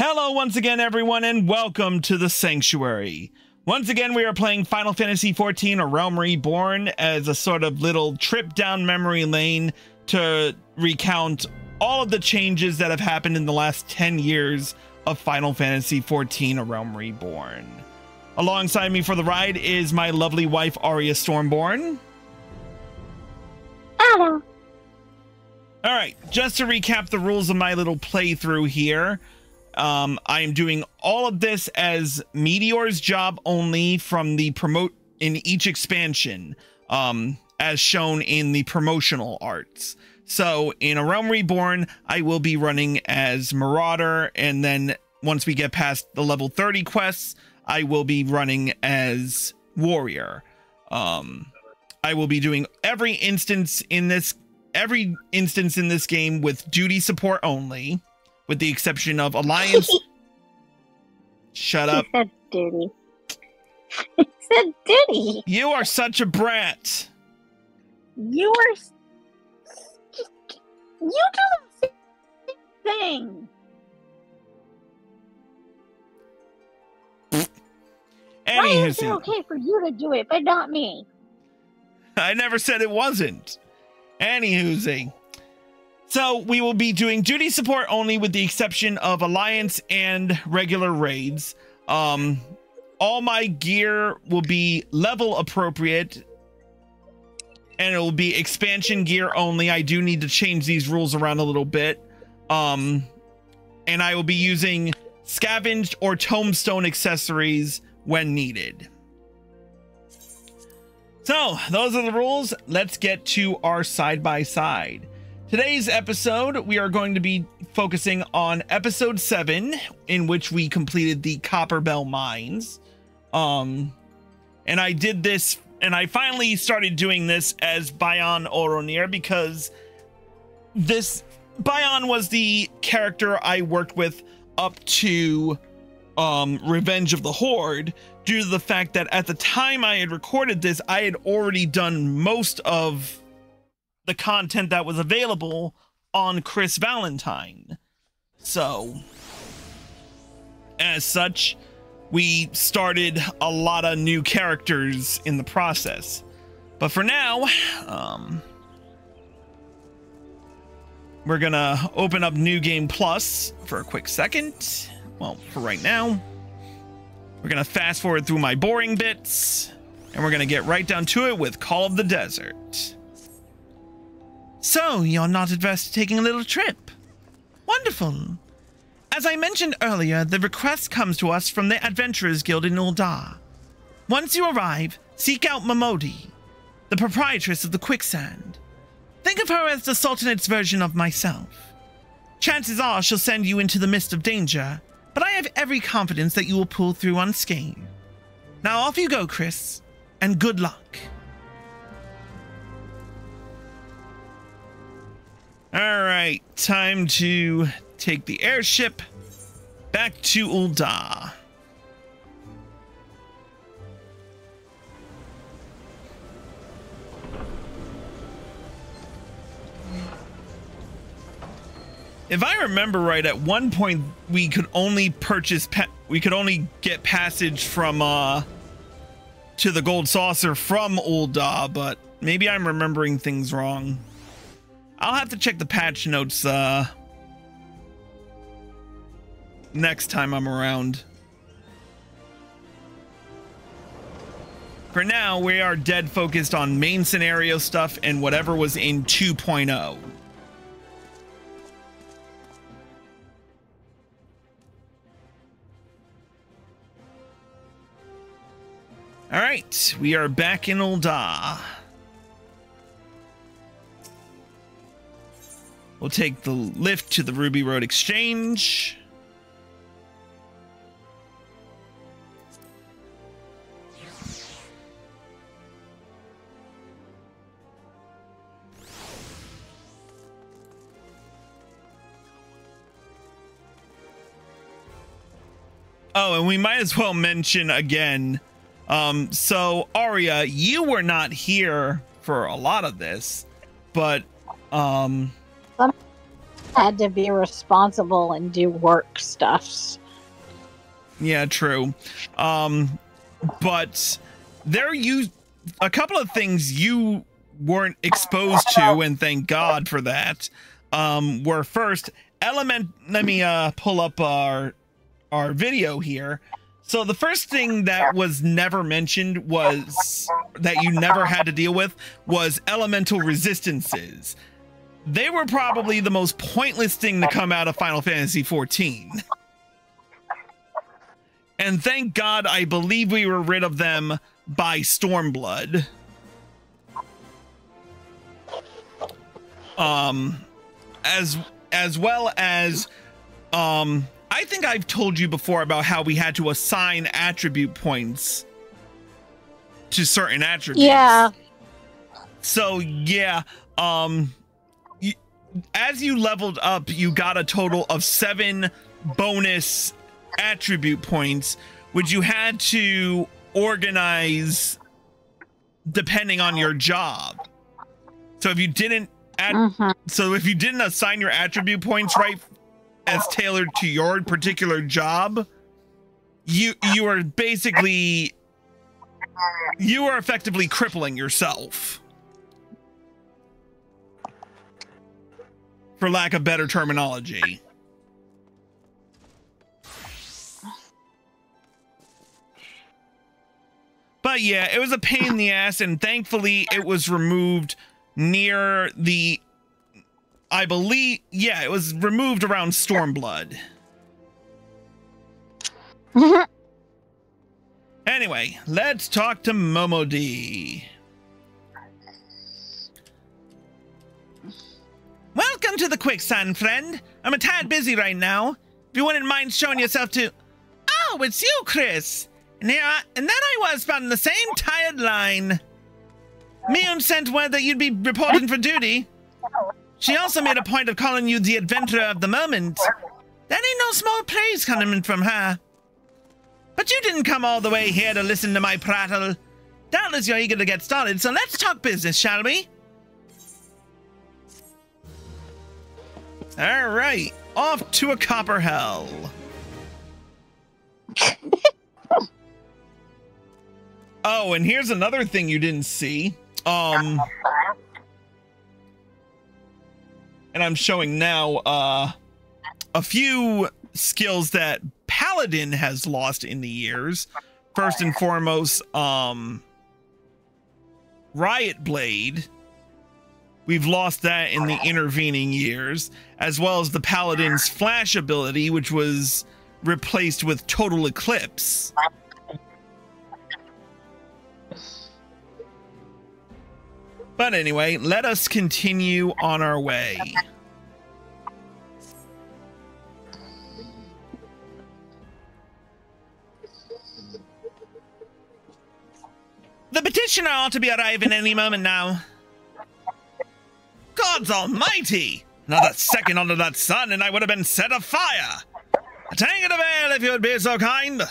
Hello once again, everyone, and welcome to the Sanctuary. Once again, we are playing Final Fantasy XIV, A Realm Reborn, as a sort of little trip down memory lane to recount all of the changes that have happened in the last 10 years of Final Fantasy XIV, A Realm Reborn. Alongside me for the ride is my lovely wife, Arya Stormborn. Hello. All right, just to recap the rules of my little playthrough here. I am doing all of this as Meteor's job only from the promote in each expansion, as shown in the promotional arts. So in A Realm Reborn, I will be running as Marauder, and then once we get past the level 30 quests, I will be running as Warrior. I will be doing every instance in this game with duty support only, with the exception of Alliance. Shut up. He said duty. He said duty. You are such a brat. You are. You do the same thing. Why is it okay for you to do it, but not me? I never said it wasn't. Anywhoozing. So we will be doing duty support only with the exception of Alliance and regular raids. All my gear will be level appropriate, and it will be expansion gear only. I do need to change these rules around a little bit. And I will be using scavenged or tombstone accessories when needed. So those are the rules. Let's get to our side-by-side. Today's episode, we are going to be focusing on episode 7, in which we completed the Copper Bell Mines. And I did this, and I finally started doing this as Bayon Oronir, because this Bayon was the character I worked with up to Revenge of the Horde, due to the fact that at the time I had recorded this, I had already done most of the content that was available on Chris Valentine. So, as such, we started a lot of new characters in the process. But for now, we're gonna open up New Game Plus for a quick second. Well, for right now. We're gonna fast forward through my boring bits, and we're gonna get right down to it with Call of the Desert. So, you're not adverse to taking a little trip? Wonderful. As I mentioned earlier, the request comes to us from the Adventurers Guild in Ul'dah. Once you arrive, seek out Momodi, the proprietress of the Quicksand. Think of her as the Sultanate's version of myself. Chances are she'll send you into the midst of danger, but I have every confidence that you will pull through unscathed. Now off you go, Chris, and good luck. Alright, time to take the airship back to Ul'dah. If I remember right, at one point we could only purchase get passage from to the Gold Saucer from Ul'dah, but maybe I'm remembering things wrong. I'll have to check the patch notes next time I'm around. For now, we are dead focused on main scenario stuff and whatever was in 2.0. All right, we are back in Ul'dah. We'll take the lift to the Ruby Road Exchange. Oh, and we might as well mention again, so Arya, you were not here for a lot of this, but had to be responsible and do work stuffs. Yeah, true. But a couple of things you weren't exposed to, and thank God for that, were first, let me pull up our video here. So the first thing that was never mentioned was that you never had to deal with was elemental resistances. They were probably the most pointless thing to come out of Final Fantasy XIV. And thank God, I believe we were rid of them by Stormblood. As well as, I think I've told you before about how we had to assign attribute points to certain attributes. Yeah. So yeah, as you leveled up, you got a total of 7 bonus attribute points, which you had to organize depending on your job. So if you didn't if you didn't assign your attribute points right as tailored to your particular job, you are effectively crippling yourself, for lack of better terminology. But yeah, it was a pain in the ass, and thankfully it was removed near the, I believe, yeah, it was removed around Stormblood. Anyway, let's talk to Momodi. Welcome to the Quicksand, friend. I'm a tad busy right now. If you wouldn't mind showing yourself to... Oh, it's you, Chris. And then I was found in the same tired line. Mion sent word that you'd be reporting for duty. She also made a point of calling you the adventurer of the moment. That ain't no small praise coming from her. But you didn't come all the way here to listen to my prattle. Doubtless you're eager to get started, so let's talk business, shall we? All right, off to a copper hell. Oh, and here's another thing you didn't see. And I'm showing now a few skills that Paladin has lost in the years. First and foremost, Riot Blade. We've lost that in the intervening years, as well as the Paladin's flash ability, which was replaced with Total Eclipse. But anyway, let us continue on our way. The petitioner ought to be arriving any moment now. Gods almighty! Another second under that sun and I would have been set afire! A tankard of ale, if you would be so kind!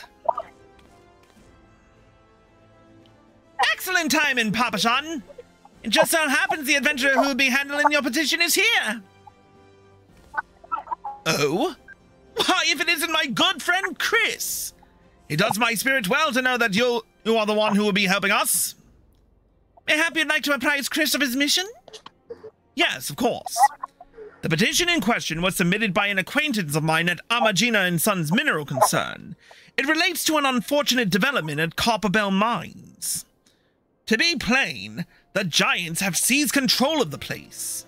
Excellent timing, Papa-chan! It just so happens the adventurer who will be handling your petition is here. Oh? Why, if it isn't my good friend Chris! It does my spirit well to know that you are the one who will be helping us. Mayhap you'd like to apprise Chris of his mission? Yes, of course. The petition in question was submitted by an acquaintance of mine at Amagina & Sons Mineral Concern. It relates to an unfortunate development at Copperbell Mines. To be plain, the giants have seized control of the place.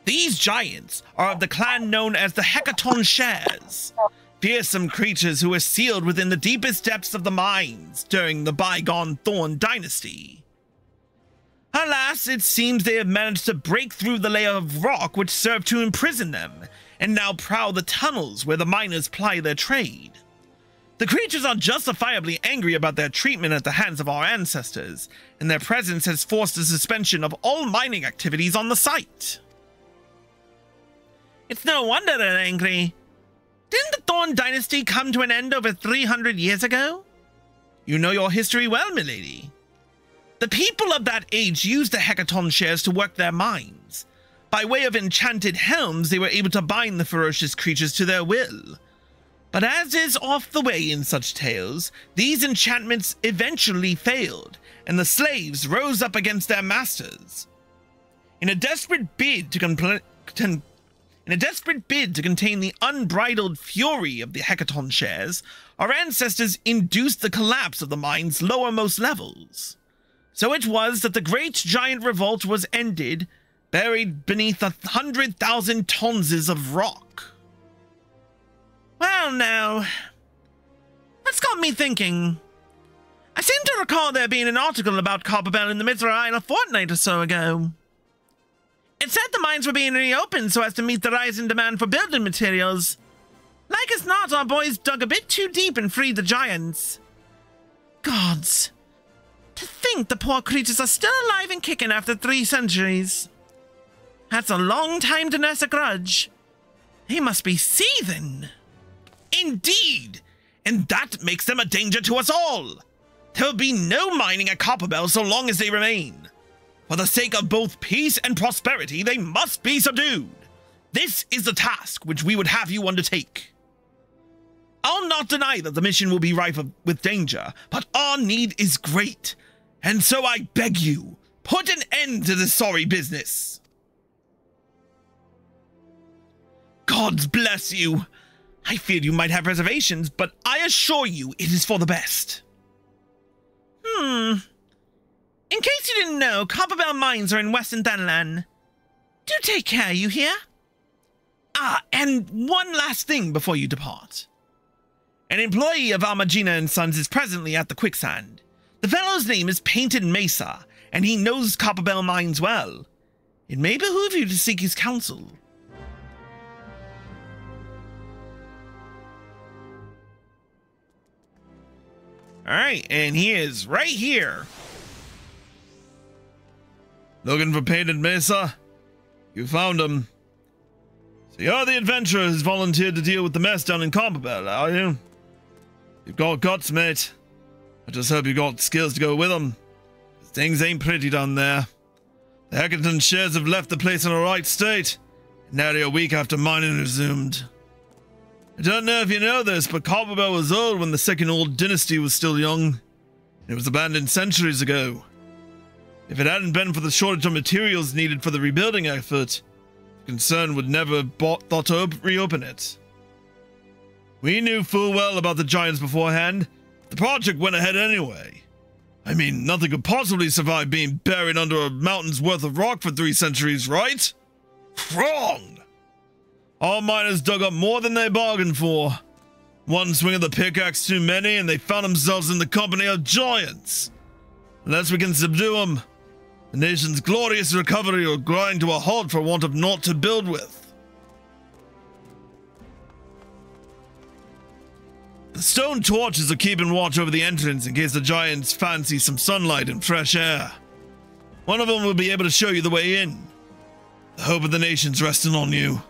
These giants are of the clan known as the Hecaton Shares, fearsome creatures who were sealed within the deepest depths of the mines during the bygone Thorn Dynasty. Alas, it seems they have managed to break through the layer of rock which served to imprison them, and now prowl the tunnels where the miners ply their trade. The creatures are justifiably angry about their treatment at the hands of our ancestors, and their presence has forced a suspension of all mining activities on the site. It's no wonder they're angry. Didn't the Thorn Dynasty come to an end over 300 years ago? You know your history well, milady. The people of that age used the Hecaton Shares to work their mines. By way of enchanted helms, they were able to bind the ferocious creatures to their will. But as is oft the way in such tales, these enchantments eventually failed, and the slaves rose up against their masters. In a desperate bid to contain the unbridled fury of the Hecaton shares, our ancestors induced the collapse of the mine's lowermost levels. So it was that the great giant revolt was ended, buried beneath 100,000 tons of rock. Well, now, that's got me thinking. I seem to recall there being an article about Copperbell in the Mizrahi a fortnight or so ago. It said the mines were being reopened so as to meet the rising demand for building materials. Like as not, our boys dug a bit too deep and freed the giants. Gods. To think the poor creatures are still alive and kicking after 3 centuries. That's a long time to nurse a grudge. They must be seething. Indeed! And that makes them a danger to us all. There will be no mining at Copperbell so long as they remain. For the sake of both peace and prosperity, they must be subdued. This is the task which we would have you undertake. I'll not deny that the mission will be rife with danger, but our need is great. And so I beg you, put an end to this sorry business. Gods bless you. I feared you might have reservations, but I assure you it is for the best. In case you didn't know, Copperbell mines are in Western Thanalan. Do take care, you hear? Ah, and one last thing before you depart. An employee of Amagina & Sons is presently at the quicksand. The fellow's name is Painted Mesa, and he knows Copperbell mines well. It may behoove you to seek his counsel. Alright, and he is right here. Looking for Painted Mesa? You found him. So you're the adventurer who's volunteered to deal with the mess down in Copperbell, are you? You've got guts, mate. I just hope you got skills to go with them. Things ain't pretty down there. The Hecaton shares have left the place in a right state. Nearly a week after mining resumed. I don't know if you know this, but Copperbell was old when the second old dynasty was still young. It was abandoned centuries ago. If it hadn't been for the shortage of materials needed for the rebuilding effort, the concern would never have thought to reopen it. We knew full well about the giants beforehand. The project went ahead anyway. I mean, nothing could possibly survive being buried under a mountain's worth of rock for 3 centuries, right? Wrong! All miners dug up more than they bargained for. One swing of the pickaxe too many, and they found themselves in the company of giants. Unless we can subdue them, the nation's glorious recovery will grind to a halt for want of naught to build with. The stone torches are keeping watch over the entrance in case the giants fancy some sunlight and fresh air. One of them will be able to show you the way in. The hope of the nation's resting on you.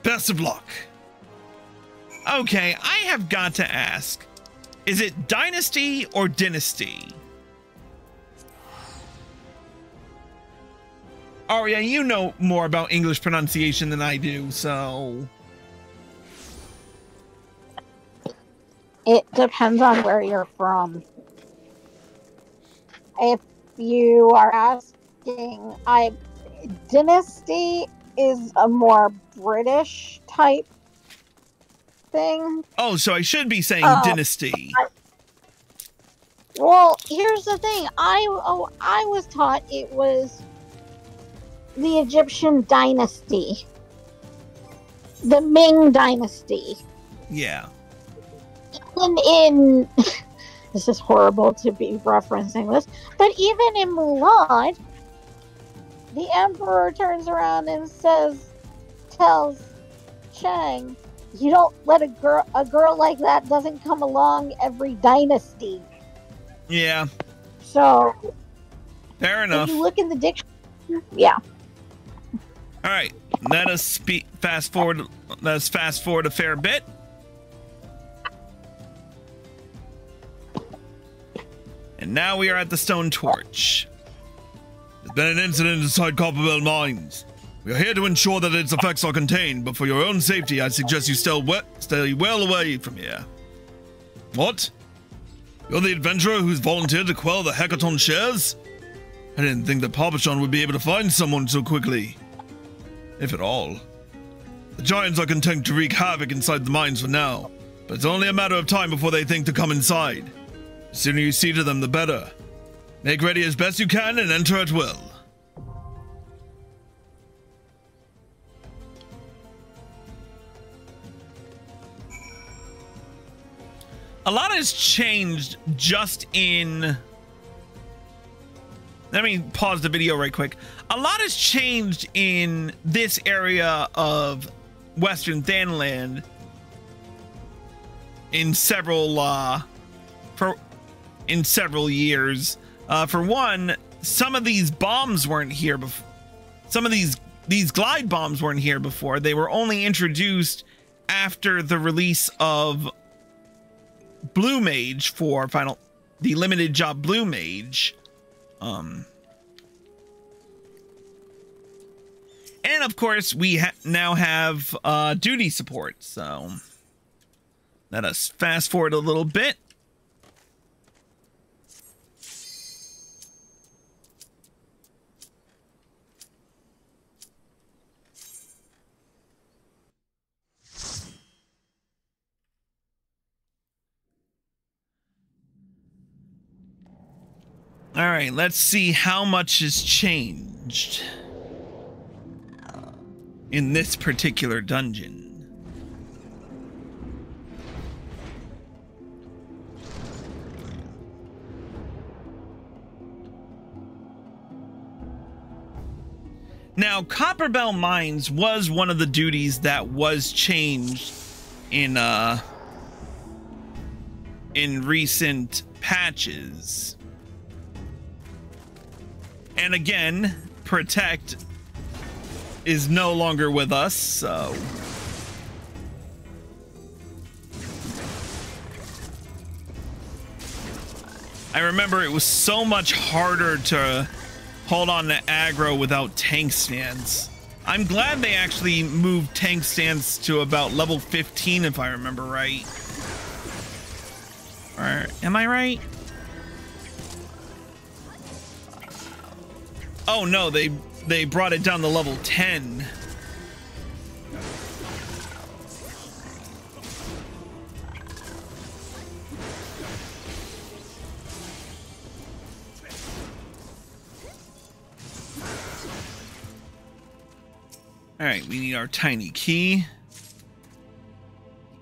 Best of luck. Okay, I have got to ask. Is it dynasty or dynasty? Aria, you know more about English pronunciation than I do, so... It depends on where you're from. If you are asking, dynasty is a more British type thing. Oh, so I should be saying dynasty. Well, here's the thing. I was taught it was the Egyptian dynasty. The Ming dynasty. Yeah. In this is horrible to be referencing this, but even in Mulan, the emperor turns around and tells Chang, you don't let a girl like that doesn't come along every dynasty. Yeah. So fair enough. If you look in the dictionary, yeah. All right, let us fast forward a fair bit. And now we are at the stone torch. There's been an incident inside Copperbell mines. We are here to ensure that its effects are contained, but for your own safety, I suggest you stay well away from here. What? You're the adventurer who's volunteered to quell the Hecaton shares? I didn't think that Papachon would be able to find someone so quickly. If at all. The Giants are content to wreak havoc inside the mines for now, but it's only a matter of time before they think to come inside. The sooner you see to them, the better. Make ready as best you can and enter at will. A lot has changed just in... Let me pause the video right quick. A lot has changed in this area of Western Thanland in several years. For one, some of these bombs weren't here before. Some of these glide bombs weren't here before. They were only introduced after the release of Blue Mage for the limited job Blue Mage. And of course we now have duty support, so let us fast forward a little bit. All right, let's see how much has changed in this particular dungeon. Now, Copperbell Mines was one of the duties that was changed in recent patches. And again, Protect is no longer with us, so... I remember it was so much harder to hold on to aggro without tank stance. I'm glad they actually moved tank stance to about level 15, if I remember right. Or am I right? Oh no, they brought it down to level 10. All right, we need our tiny key.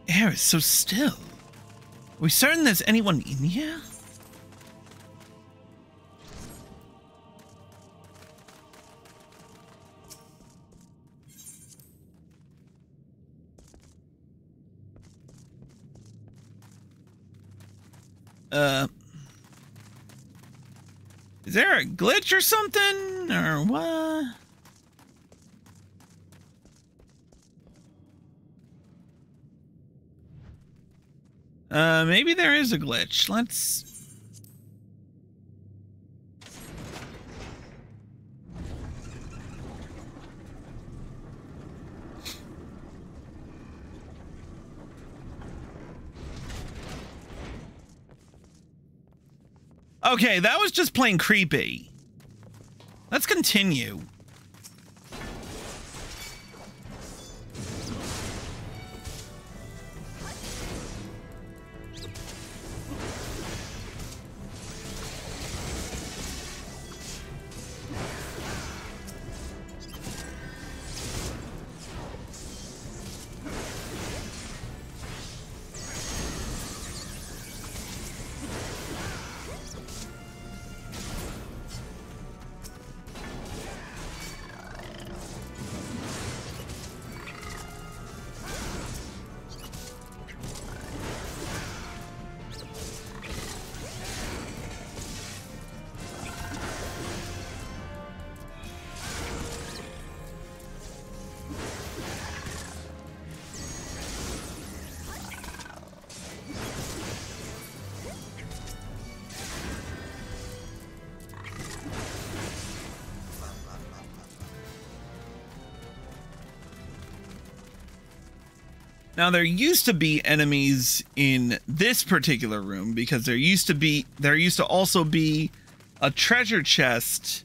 Air is so still. Are we certain there's anyone in here? Is there a glitch or something? Or what? Maybe there is a glitch. Let's... Okay, that was just plain creepy. Let's continue. Now there used to be enemies in this particular room because there used to also be a treasure chest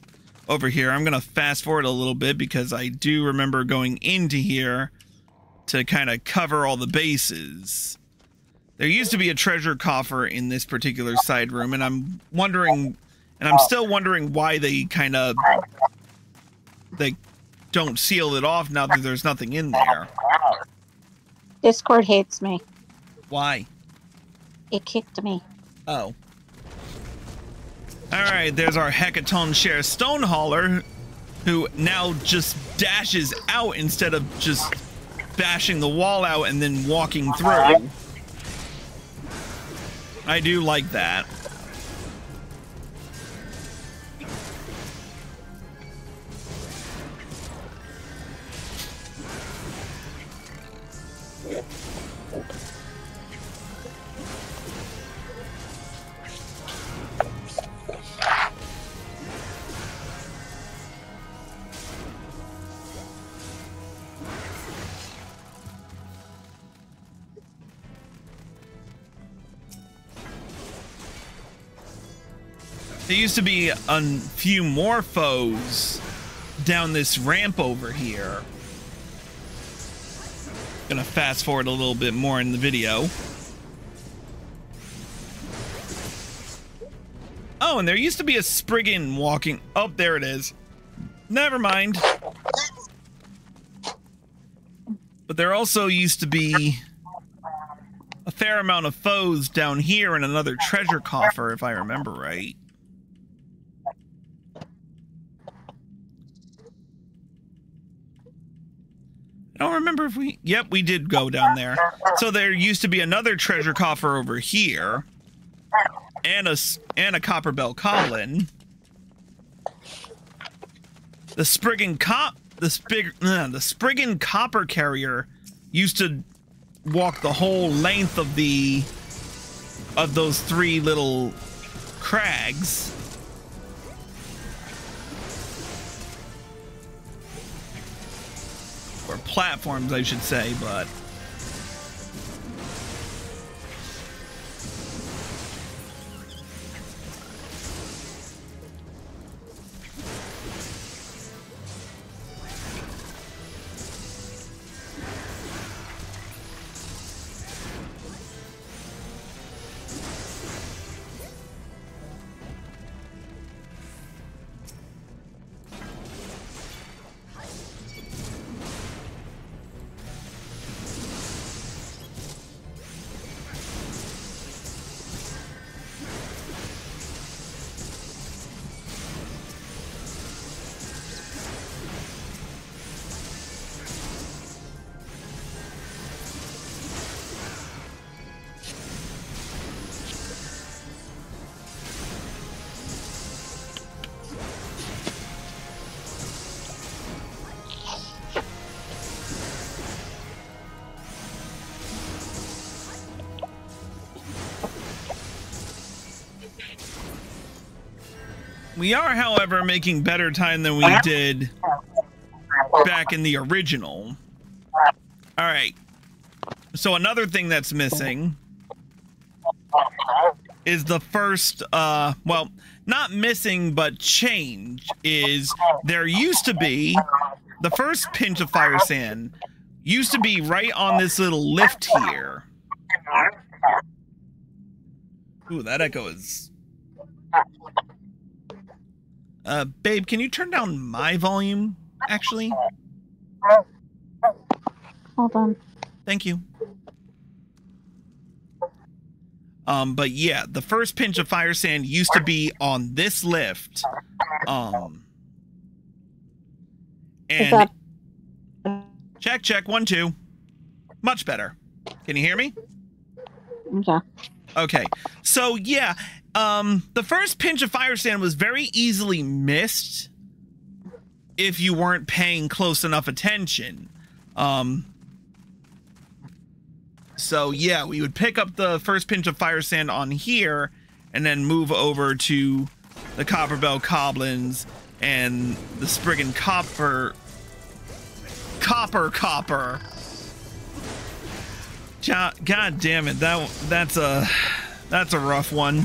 over here. I'm gonna fast forward a little bit because I do remember going into here to kind of cover all the bases. There used to be a treasure coffer in this particular side room, and I'm still wondering why they don't seal it off now that there's nothing in there. Discord hates me. Why? It kicked me. Oh. Alright, there's our Hecaton Share Stonehauler, who now just dashes out instead of just bashing the wall out and then walking through. I do like that. There used to be a few more foes down this ramp over here. Gonna fast forward a little bit more in the video. Oh, and there used to be a Spriggan walking. Oh, there it is. Never mind. But there also used to be a fair amount of foes down here in another treasure coffer, if I remember right. I don't remember if we... Yep, we did go down there. So there used to be another treasure coffer over here. And a copper bell goblin. The Spriggan copper carrier used to walk the whole length of those three little crags. Or platforms, I should say, but... We are, however, making better time than we did back in the original. All right. So another thing that's missing is the first, well, not missing, but change is there used to be, the first pinch of fire sand used to be right on this little lift here. Ooh, that echo is... babe, can you turn down my volume, actually? Hold on. Thank you. But yeah, the first pinch of fire sand used to be on this lift. And check, 1, 2. Much better. Can you hear me? Okay. Okay. So yeah, the first pinch of fire sand was very easily missed if you weren't paying close enough attention. So yeah, we would pick up the first pinch of fire sand on here and then move over to the copper bell goblins and the Spriggan copper. God damn it. That's a rough one.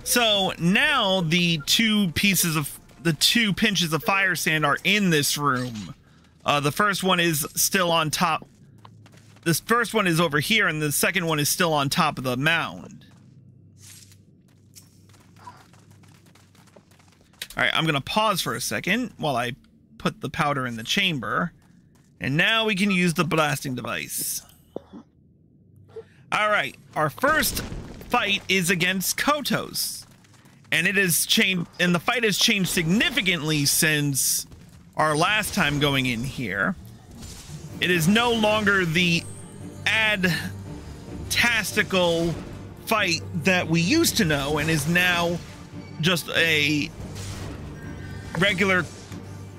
So now the two pinches of fire sand are in this room. The first one is still on top. This first one is over here, and the second one is still on top of the mound. All right, I'm gonna pause for a second while I put the powder in the chamber, and now we can use the blasting device. All right, our first fight is against Kotos, and it has changed, and the fight has changed significantly since our last time going in here. It is no longer the ad-tastical fight that we used to know, and is now just a regular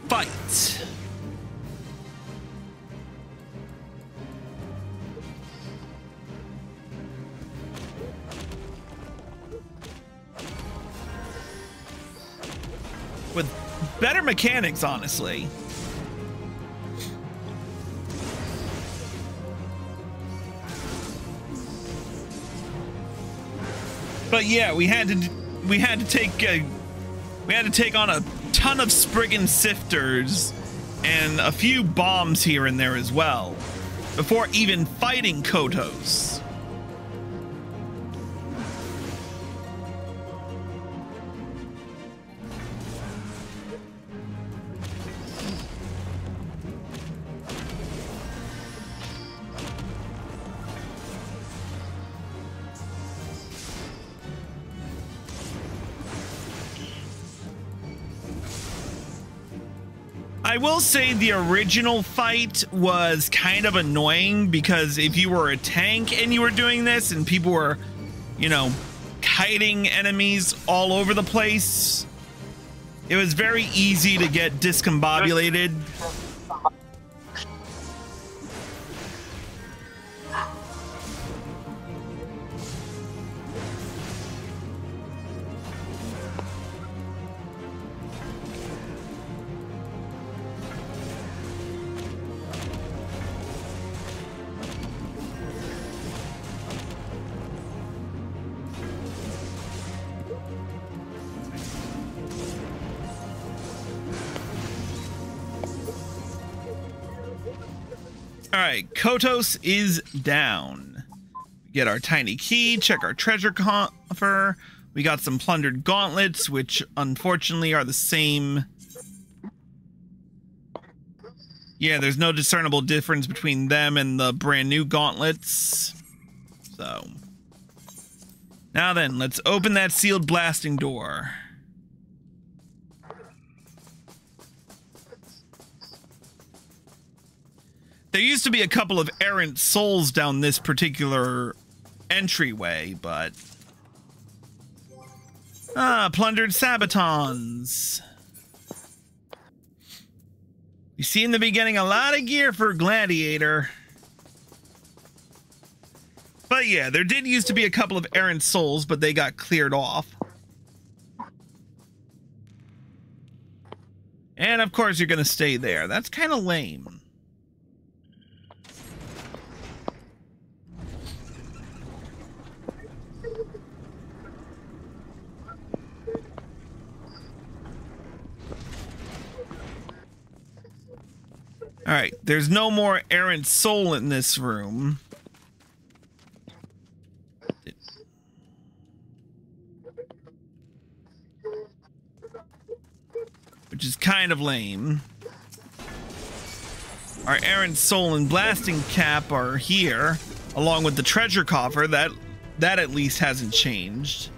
fight. With better mechanics, honestly. But yeah, we had to take on a ton of Spriggan sifters and a few bombs here and there as well before even fighting Kotos. I will say the original fight was kind of annoying, because if you were a tank and you were doing this and people were, you know, kiting enemies all over the place, it was very easy to get discombobulated. All right, Kotos is down. Get our tiny key, check our treasure coffer. We got some plundered gauntlets, which unfortunately are the same. Yeah, there's no discernible difference between them and the brand new gauntlets. So now then, let's open that sealed blasting door. There used to be a couple of errant souls down this particular entryway, but... plundered sabatons. You see in the beginning a lot of gear for Gladiator. But yeah, there did used to be a couple of errant souls, but they got cleared off. And of course you're gonna stay there. That's kind of lame. All right, there's no more errant soul in this room. Which is kind of lame. Our errant soul and blasting cap are here, along with the treasure coffer. That at least hasn't changed.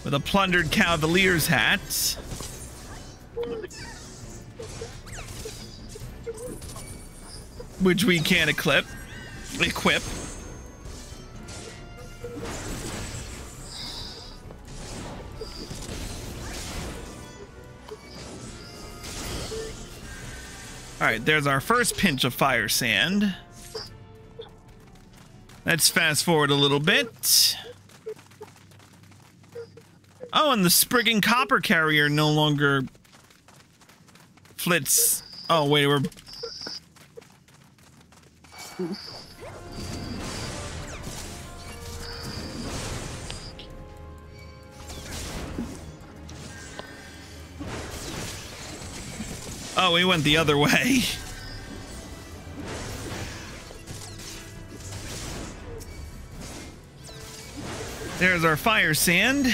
With a plundered cavalier's hat. Which we can't equip. All right, there's our first pinch of fire sand. Let's fast forward a little bit. Oh, and the Spriggan copper carrier no longer flits. Oh, wait, we're... Oh, we went the other way. There's our fire sand.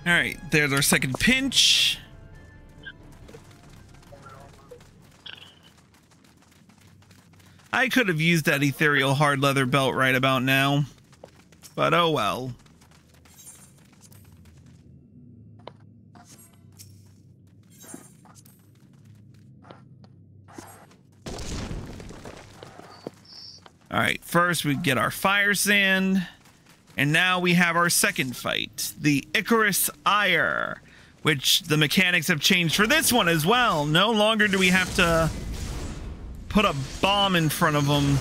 All right, there's our second pinch. I could have used that ethereal hard leather belt right about now, but oh well. All right, first we get our fire sand, and now we have our second fight, the Icarus Ire, which the mechanics have changed for this one as well. No longer do we have to put a bomb in front of them.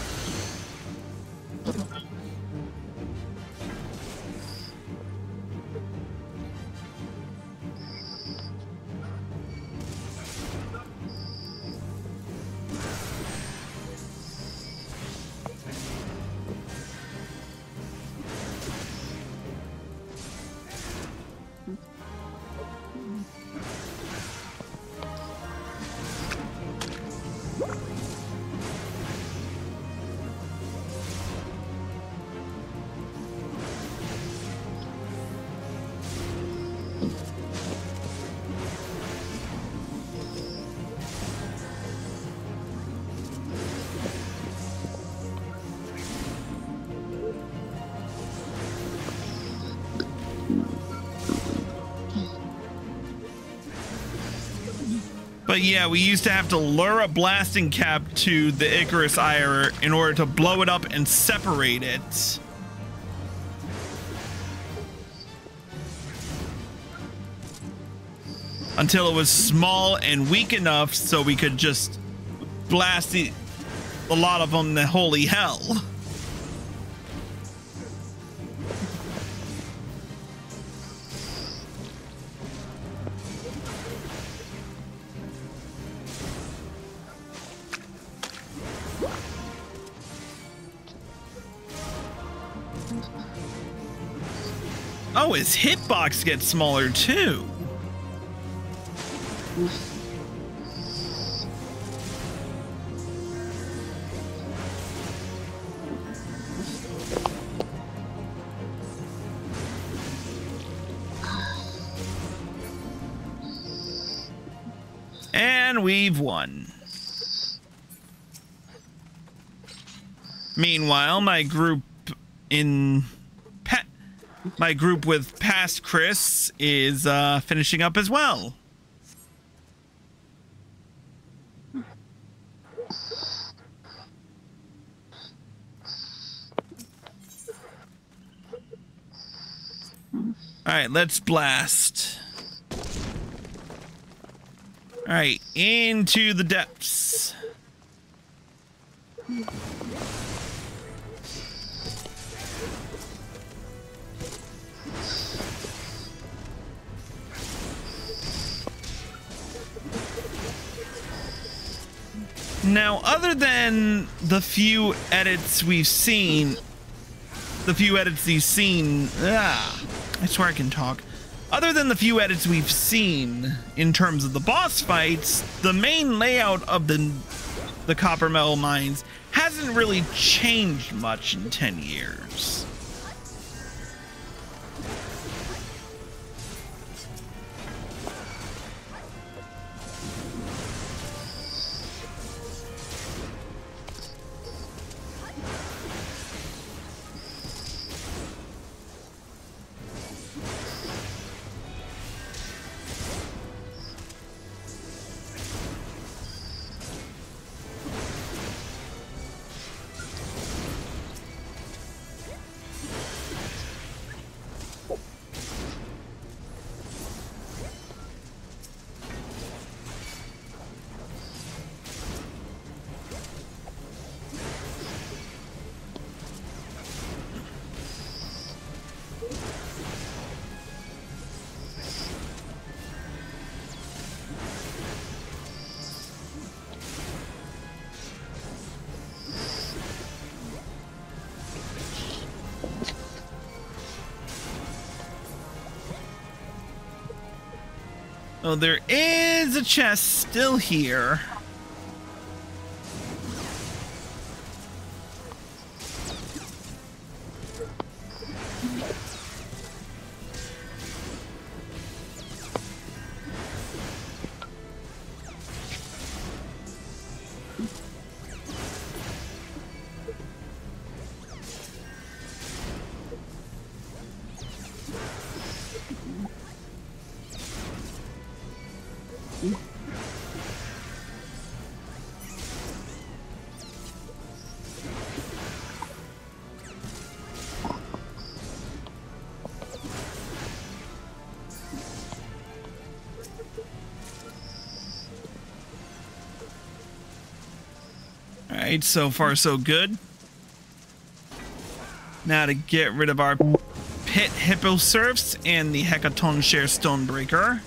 But yeah, we used to have to lure a blasting cap to the Icarus Ire in order to blow it up and separate it. Until it was small and weak enough so we could just blast a lot of them to holy hell. Oh, his hitbox gets smaller too. And we've won. Meanwhile, my group with past Chris is finishing up as well. All right, let's blast. All right, into the depths. Now, other than the few edits we've seen, I swear I can talk. Other than the few edits we've seen in terms of the boss fights, the main layout of the copper metal mines hasn't really changed much in 10 years. Oh, there is a chest still here. Alright, so far so good. Now to get rid of our pit hipposurfs and the hecaton share stonebreaker.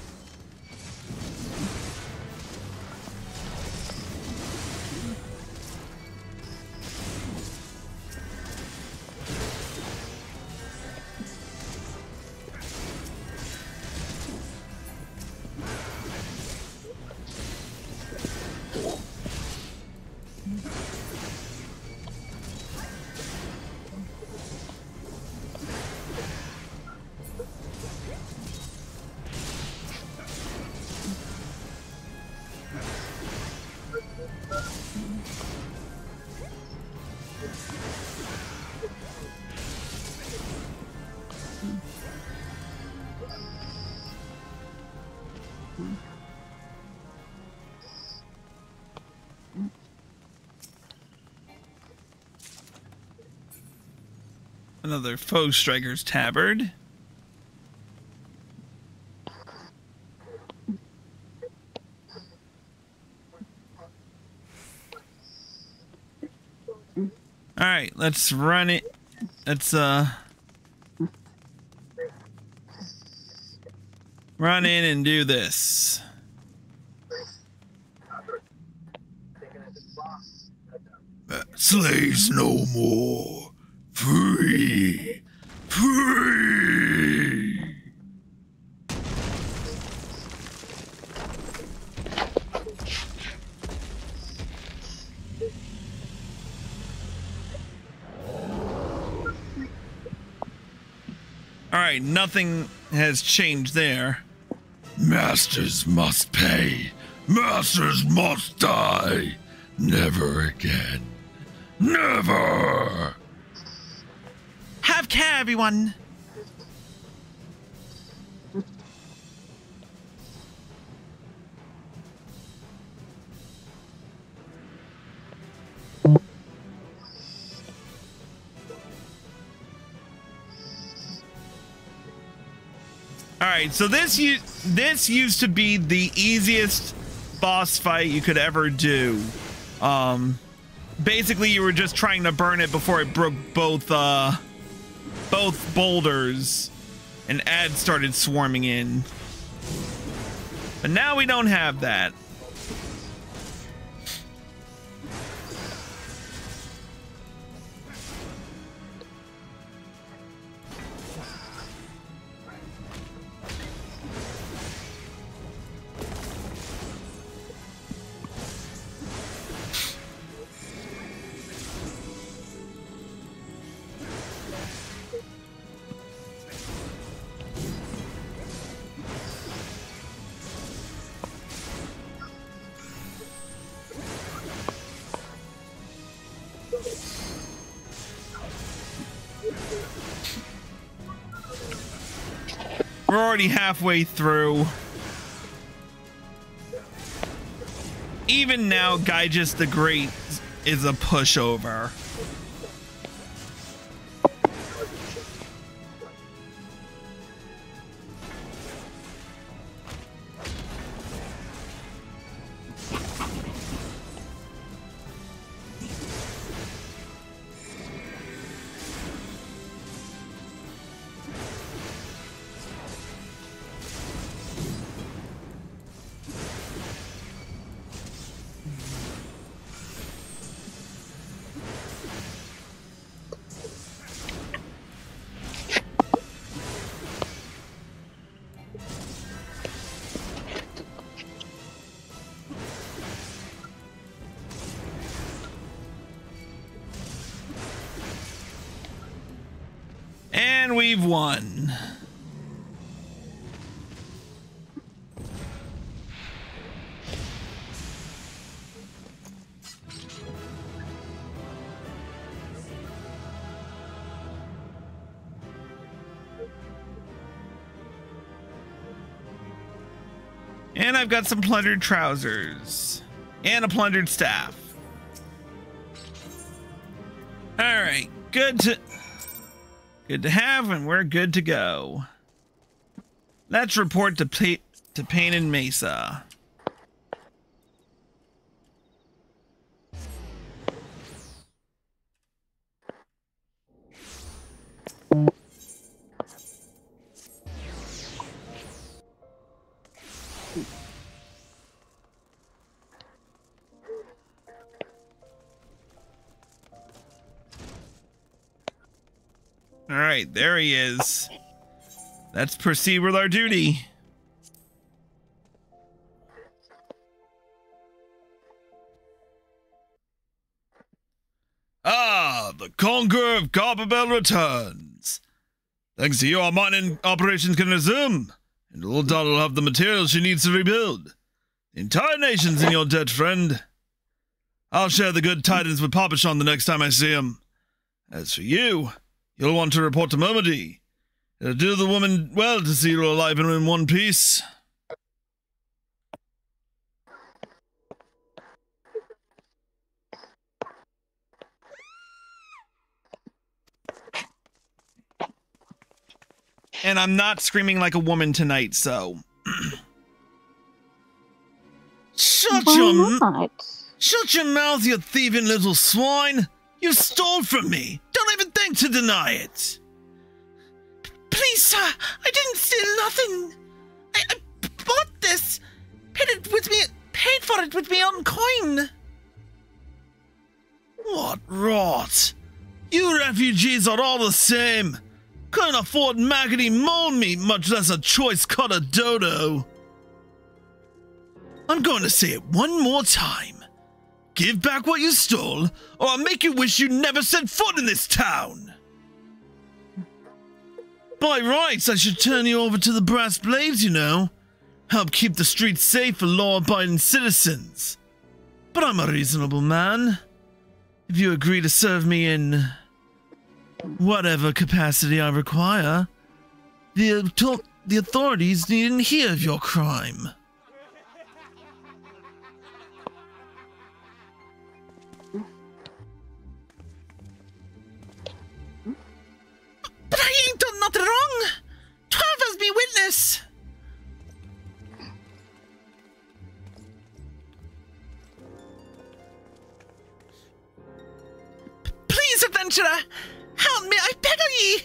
Another foe striker's tabard. All right, let's run it. Let's run in and do this. Slaves no more. Free. Free. All right, nothing has changed there. Masters must pay. Masters must die. Never again. Never! Have care, everyone! Alright, so this used to be the easiest boss fight you could ever do. Basically, you were just trying to burn it before it broke both boulders, and ads started swarming in. But now we don't have that. We're already halfway through. Even now, Gyges the Great is a pushover. And we've won. And I've got some plundered trousers and a plundered staff. All right, good to have, and we're good to go. Let's report to Pain and Mesa. All right, there he is. Let's proceed with our duty. Ah, the Conqueror of Copperbell returns. Thanks to you, our mining operations can resume, and Old Dot will have the materials she needs to rebuild. The entire nation's in your debt, friend. I'll share the good tidings with Papachon the next time I see him. As for you, you'll want to report to Murmady. It'll do the woman well to see you alive and in one piece. And I'm not screaming like a woman tonight, so... Shut your mouth, you thieving little swine! You stole from me! Don't even think to deny it! Please, sir, I didn't steal nothing. I bought this. Paid for it with my own coin. What rot! You refugees are all the same. Couldn't afford maggoty mole meat, much less a choice cut of dodo. I'm going to say it one more time. Give back what you stole, or I'll make you wish you never set foot in this town. By rights, I should turn you over to the brass blades, you know. Help keep the streets safe for law-abiding citizens. But I'm a reasonable man. If you agree to serve me in whatever capacity I require, the authorities needn't hear of your crime. But I ain't done nothing wrong. 12 has me witness. Please, adventurer, help me, I beg of ye.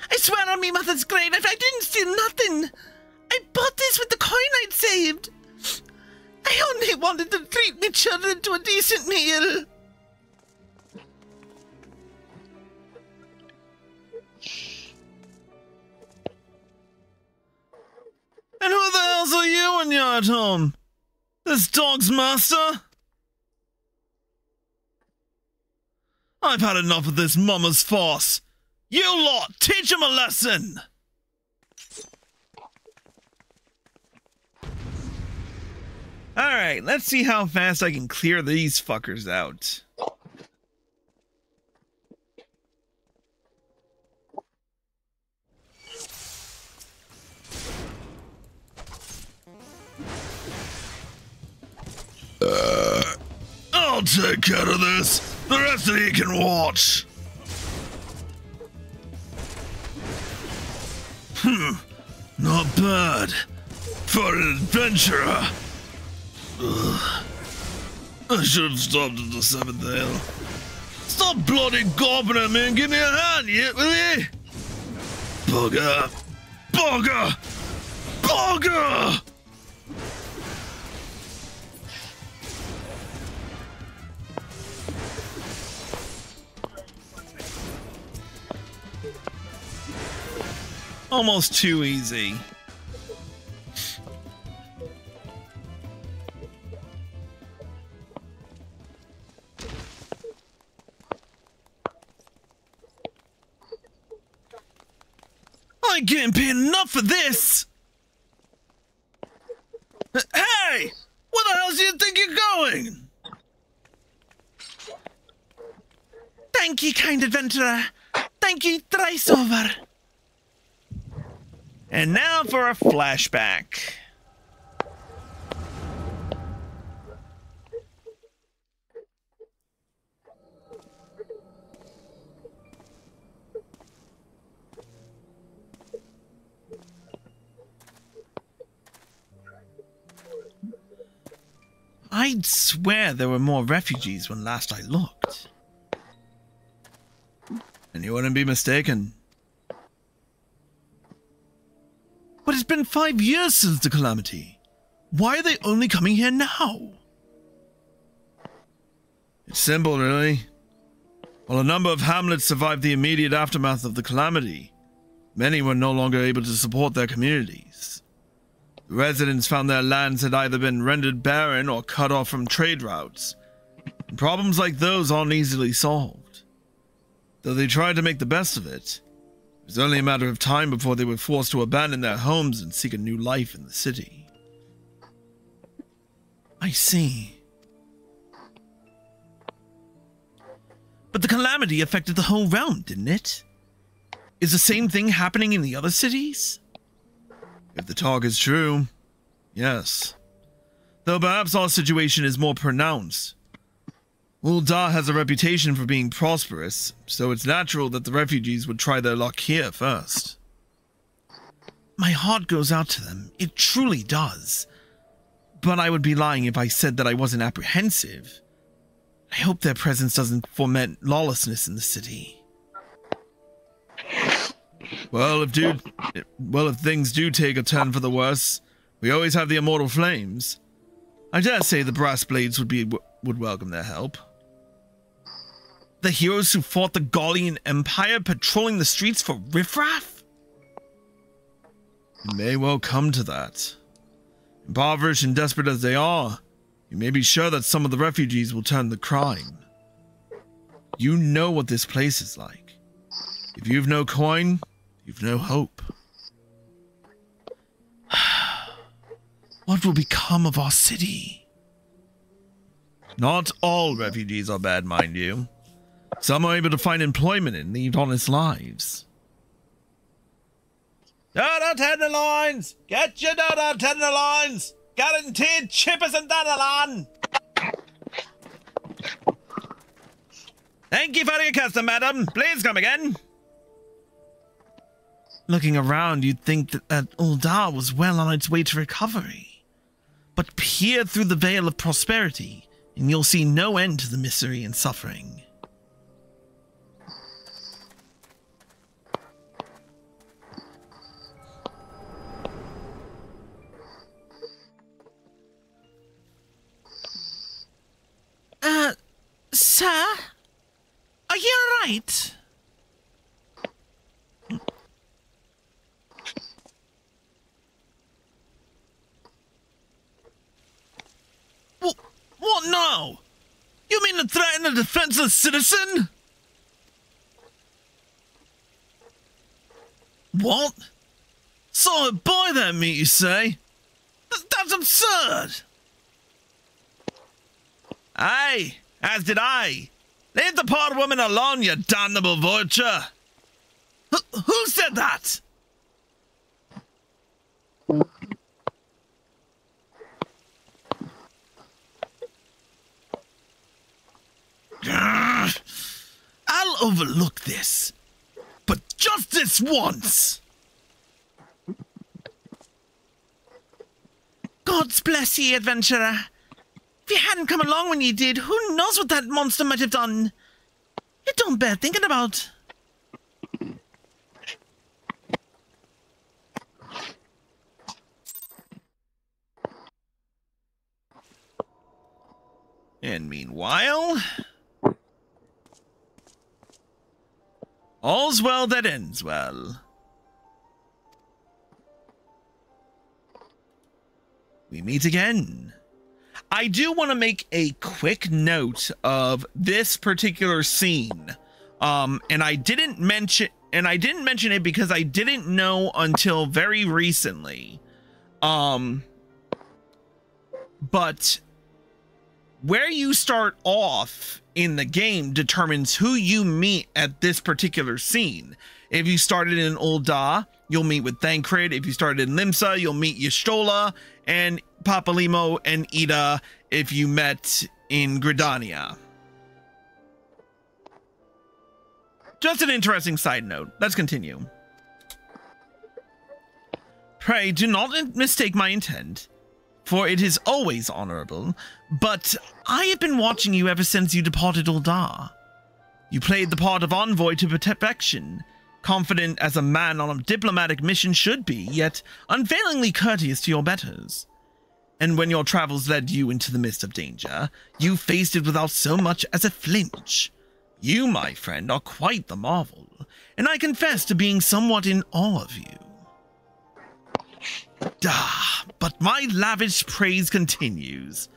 I swear on me mother's grave, I didn't steal nothing. I bought this with the coin I'd saved. I only wanted to treat me children to a decent meal. And who the hell's are you when you're at home? This dog's master? I've had enough of this mama's farce. You lot, teach him a lesson! Alright, let's see how fast I can clear these fuckers out. I'll take care of this. The rest of you can watch. Not bad. For an adventurer. Ugh. I should have stopped at the 7th hill. Stop bloody gawping at me and give me a hand, will you? Bugger. Bugger. Bugger! Almost too easy. I ain't getting paid enough for this! Hey! Where the hell do you think you're going? Thank you, kind adventurer. Thank you thrice over. And now for a flashback. I'd swear there were more refugees when last I looked. And you wouldn't be mistaken. But it's been 5 years since the calamity. Why are they only coming here now? It's simple, really. While a number of hamlets survived the immediate aftermath of the calamity, many were no longer able to support their communities. The residents found their lands had either been rendered barren or cut off from trade routes, and problems like those aren't easily solved. Though they tried to make the best of it, it was only a matter of time before they were forced to abandon their homes and seek a new life in the city. I see. But the calamity affected the whole realm, didn't it? Is the same thing happening in the other cities? If the talk is true, yes. Though perhaps our situation is more pronounced. Ul'dah has a reputation for being prosperous, so it's natural that the refugees would try their luck here first. My heart goes out to them. It truly does. But I would be lying if I said that I wasn't apprehensive. I hope their presence doesn't foment lawlessness in the city. Well, if things do take a turn for the worse, we always have the immortal flames. I dare say the brass blades would welcome their help. The heroes who fought the Gallian Empire patrolling the streets for riffraff? It may well come to that. Impoverished and desperate as they are, you may be sure that some of the refugees will turn the crime. You know what this place is like. If you've no coin, you've no hope. What will become of our city? Not all refugees are bad, mind you. Some are able to find employment and lead honest lives. Dodo tenderloins! Get your dodo tenderloins! Guaranteed chippers and tenderloin! Thank you for your custom, madam. Please come again. Looking around, you'd think that Ul'dah was well on its way to recovery. But peer through the veil of prosperity, and you'll see no end to the misery and suffering. Sir? Are you alright? What now? You mean to threaten a defenseless citizen? What? Saw it by that meat, you say? That's absurd! Aye, as did I. Leave the poor woman alone, you damnable vulture! Who said that? I'll overlook this, but just this once. God's bless ye, adventurer. If you hadn't come along when you did, who knows what that monster might have done? It don't bear thinking about. And meanwhile, all's well that ends well. We meet again. I do want to make a quick note of this particular scene. And I didn't mention and I didn't mention it because I didn't know until very recently. But where you start off in the game determines who you meet at this particular scene. If you started in Ul'dah, you'll meet with Thancred. If you started in Limsa, you'll meet Y'shtola and Papalimo and Ida if you met in Gridania. Just an interesting side note. Let's continue. Pray do not mistake my intent, for it is always honorable, but I have been watching you ever since you departed Ul'dah. You played the part of envoy to perfection, confident as a man on a diplomatic mission should be, yet unfailingly courteous to your betters. And when your travels led you into the midst of danger, you faced it without so much as a flinch. You, my friend, are quite the marvel, and I confess to being somewhat in awe of you. But my lavish praise continues.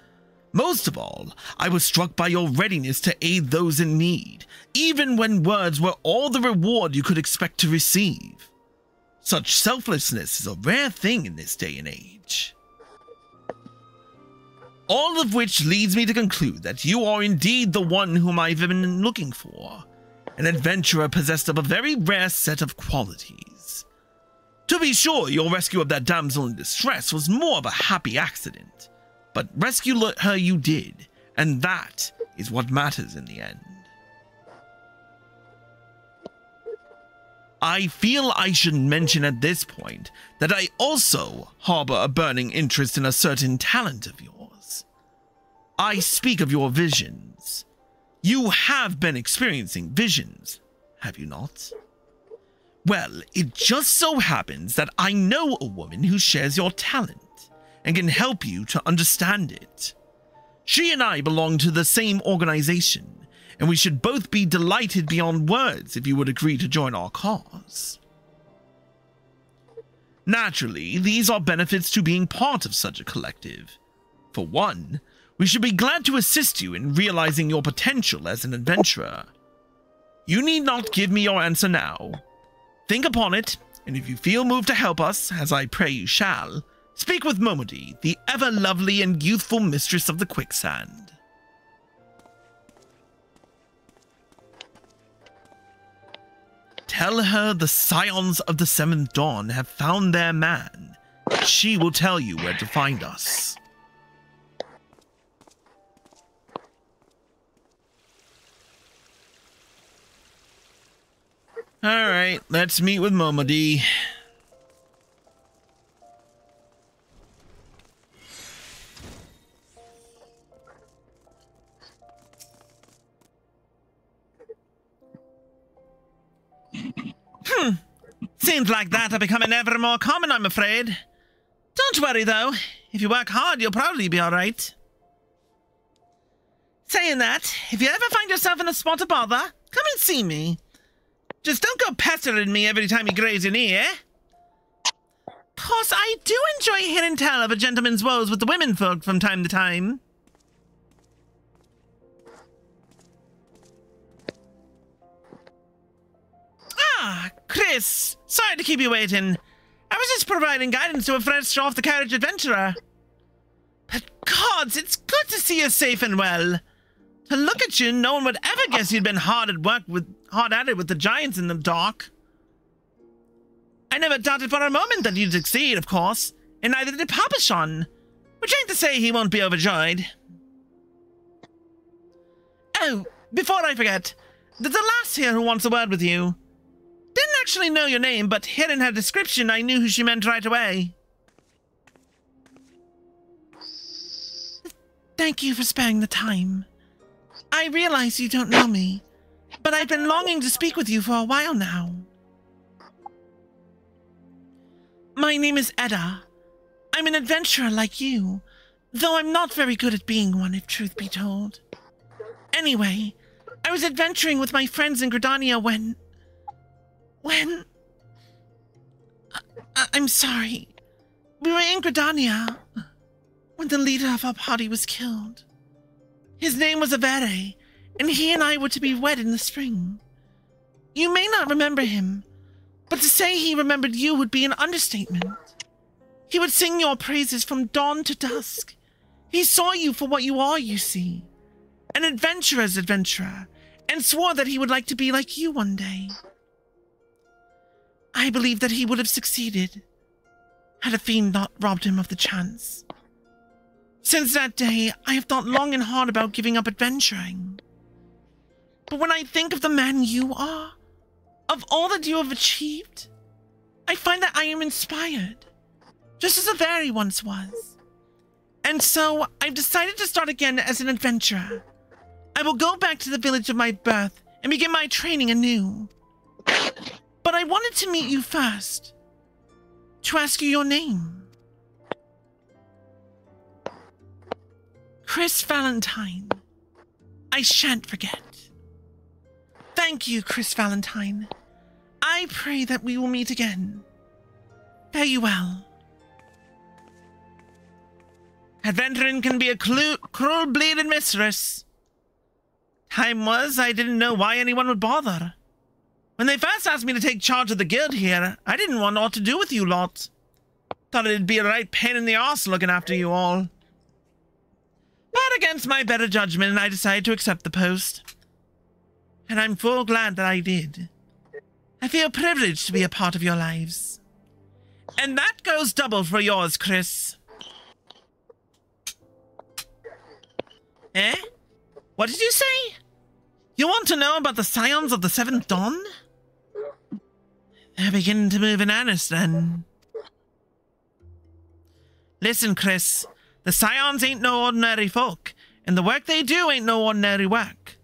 Most of all, I was struck by your readiness to aid those in need, even when words were all the reward you could expect to receive. Such selflessness is a rare thing in this day and age. All of which leads me to conclude that you are indeed the one whom I've been looking for, an adventurer possessed of a very rare set of qualities. To be sure, your rescue of that damsel in distress was more of a happy accident, but rescue her you did, and that is what matters in the end. I feel I should mention at this point that I also harbor a burning interest in a certain talent of yours. I speak of your visions. You have been experiencing visions, have you not? Well, it just so happens that I know a woman who shares your talent and can help you to understand it. She and I belong to the same organization, and we should both be delighted beyond words if you would agree to join our cause. Naturally, these are benefits to being part of such a collective. For one, we should be glad to assist you in realizing your potential as an adventurer. You need not give me your answer now. Think upon it, and if you feel moved to help us, as I pray you shall, speak with Momodi, the ever-lovely and youthful mistress of the quicksand. Tell her the scions of the Seventh Dawn have found their man. She will tell you where to find us. Alright, let's meet with Momodi. Seems like that are becoming ever more common, I'm afraid. Don't worry, though. If you work hard, you'll probably be alright. Saying that, if you ever find yourself in a spot of bother, come and see me. Just don't go pestering me every time you graze your knee, eh? Of course, I do enjoy hearing tell of a gentleman's woes with the women folk from time to time. Ah, Chris, sorry to keep you waiting. I was just providing guidance to a fresh off-the-carriage adventurer. But gods, it's good to see you safe and well. To look at you, no one would ever guess you'd been hard at it with the giants in the dark. I never doubted for a moment that you'd succeed, of course, and neither did Papa Sean, which ain't to say he won't be overjoyed. Oh, before I forget, there's a lass here who wants a word with you. Didn't actually know your name, but hearing her description, I knew who she meant right away. Thank you for sparing the time. I realize you don't know me, but I've been longing to speak with you for a while now. My name is Edda. I'm an adventurer like you, though I'm not very good at being one, if truth be told. Anyway, I was adventuring with my friends in Gridania when... I'm sorry. We were in Gridania when the leader of our party was killed. His name was Avere, and he and I were to be wed in the spring. You may not remember him, But to say he remembered you would be an understatement. He would sing your praises from dawn to dusk. He saw you for what you are, you see. An adventurer's adventurer, and swore that he would like to be like you one day. I believe that he would have succeeded, had a fiend not robbed him of the chance. Since that day, I have thought long and hard about giving up adventuring. But when I think of the man you are, of all that you have achieved, I find that I am inspired, just as a fairy once was. And so, I've decided to start again as an adventurer. I will go back to the village of my birth and begin my training anew. But I wanted to meet you first, to ask you your name. Chris Valentine. I shan't forget. Thank you, Chris Valentine. I pray that we will meet again. Fare you well. Adventuring can be a cruel bleeded mistress. Time was, I didn't know why anyone would bother. When they first asked me to take charge of the guild here, I didn't want aught to do with you lot. Thought it'd be a right pain in the arse looking after you all. But against my better judgment, I decided to accept the post. And I'm full glad that I did. I feel privileged to be a part of your lives. And that goes double for yours, Chris. Eh? What did you say? You want to know about the scions of the Seventh Dawn? They're beginning to move in earnest, then. Listen, Chris. The scions ain't no ordinary folk, and the work they do ain't no ordinary work.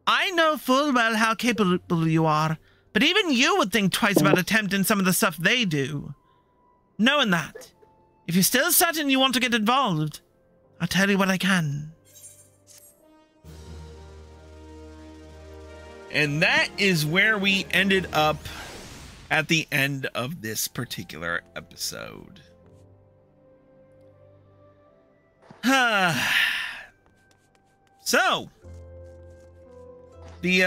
I know full well how capable you are, but even you would think twice about attempting some of the stuff they do. Knowing that, if you're still certain you want to get involved, I'll tell you what I can. And that is where we ended up at the end of this particular episode. So, the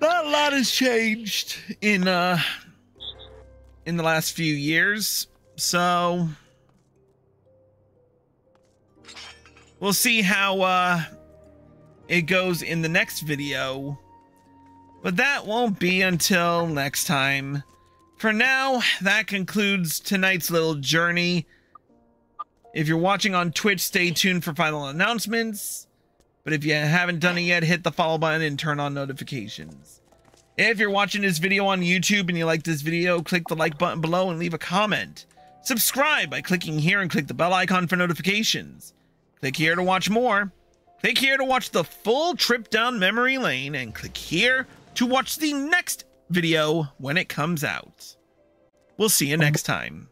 not a lot has changed in the last few years, so we'll see how it goes in the next video, but that won't be until next time. For now, that concludes tonight's little journey. If you're watching on Twitch, stay tuned for final announcements. But if you haven't done it yet, hit the follow button and turn on notifications. If you're watching this video on YouTube and you like this video, click the like button below and leave a comment. Subscribe by clicking here and click the bell icon for notifications. Click here to watch more. Click here to watch the full trip down memory lane, and click here to watch the next video when it comes out. We'll see you next time.